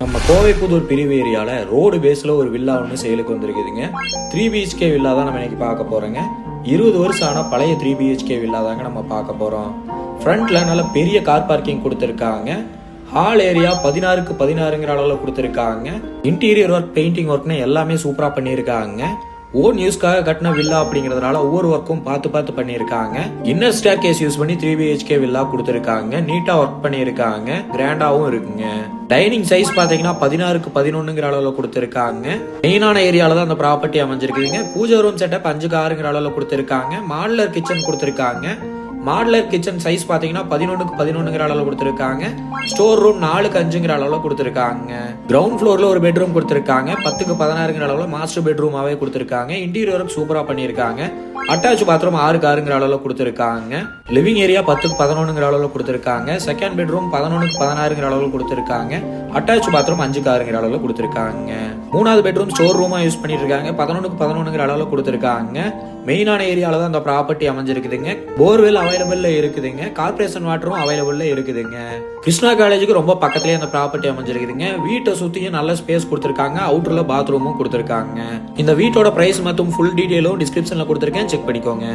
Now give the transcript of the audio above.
நம்ம கோவைப்புதூர் பிரிவு ஏரியால ரோடு பேஸ்ல ஒரு வில்லா ஒன்று சேலுக்கு வந்திருக்குதுங்க. 3 BHK வில்லா தான் நம்ம இன்னைக்கு பார்க்க போறோங்க. 20 வருஷம் ஆன பழைய 3 BHK வில்லா தாங்க நம்ம பார்க்க போறோம். ஃப்ரண்ட்ல நல்ல பெரிய கார் பார்க்கிங் கொடுத்துருக்காங்க. ஹால் ஏரியா 16க்கு 16ங்கிற அளவுல கொடுத்துருக்காங்க. இன்டீரியர் ஒர்க், பெயிண்டிங் ஒர்க்னு எல்லாமே சூப்பரா பண்ணியிருக்காங்க. ஓன் யூஸ்க்காக கட்டின வில்லா அப்படிங்கறதுனால ஒவ்வொரு ஒர்க்கும் பார்த்து பண்ணியிருக்காங்க. இன்னர் ஸ்டேர் கேஸ் யூஸ் பண்ணி 3 BHK வில்லா கொடுத்துருக்காங்க. நீட்டா ஒர்க் பண்ணியிருக்காங்க. கிராண்டாவும் இருக்குங்க. டைனிங் சைஸ் பாத்தீங்கன்னா 16க்கு 11ங்கிற அளவுல கொடுத்துருக்காங்க. மெயினான ஏரியால தான் அந்த ப்ராப்பர்ட்டி அமைஞ்சிருக்குதுங்க. பூஜை ரூம் செட்டப் 5க்கு 6ங்கிற அளவுல கொடுத்துருக்காங்க. மாடுலர் கிச்சன் கொடுத்துருக்காங்க. மாடுலர் கிச்சன் சைஸ் பாத்தீங்கன்னா 11க்கு 11ங்கிற அளவுல கொடுத்துருக்காங்க. ஸ்டோர் ரூம் 4க்கு 5ங்கிற அளவுல கொடுத்துருக்காங்க. கிரவுண்ட் ஃப்ளோர்ல ஒரு பெட்ரூம் கொடுத்துருக்காங்க. 10க்கு 16ங்கிற அளவுல மாஸ்டர் பெட்ரூமாவே கொடுத்துருக்காங்க. இன்டீரியர் சூப்பரா பண்ணிருக்காங்க. அட்டாச் பாத்ரூம் 6க்கு 6ங்கிற அளவுல கொடுத்துருக்காங்க. லிவிங் ஏரியா 10க்கு 11ங்கிற அளவுல கொடுத்துருக்காங்க. செகண்ட் பெட்ரூம் 11க்கு 16ங்கிற அளவுல கொடுத்துருக்காங்க. அட்டாச் பாத்ரூம் 5க்கு 6ங்கிற அளவுல கொடுத்துருக்காங்க. மூணாவது பெட்ரூம் ஸ்டோர் ரூமா யூஸ் பண்ணிருக்காங்க. 11க்கு 11ங்கிற அளவுல கொடுத்துருக்காங்க. மெயினான ஏரியால தான் அந்த ப்ராப்பர்ட்டி அமைஞ்சிருக்குதுங்க. போர்வெல் அவைலபிள்ல இருக்குதுங்க. கார்பரேஷன் வாட்டரும் அவைலபிள்ல இருக்குதுங்க. கிருஷ்ணா காலேஜுக்கு ரொம்ப பக்கத்துலயே அந்த ப்ராப்பர்ட்டி அமைஞ்சிருக்குதுங்க. வீட்டை சுத்தியும் நல்ல ஸ்பேஸ் கொடுத்துருக்காங்க. அவுட்டர்ல பாத்ரூமும் கொடுத்துருக்காங்க. இந்த வீட்டோட பிரைஸ் மற்றும் ஃபுல் டீடைலும் டிஸ்கிரிப்ஷன்ல கொடுத்துருக்கேன், செக் பண்ணிக்கோங்க.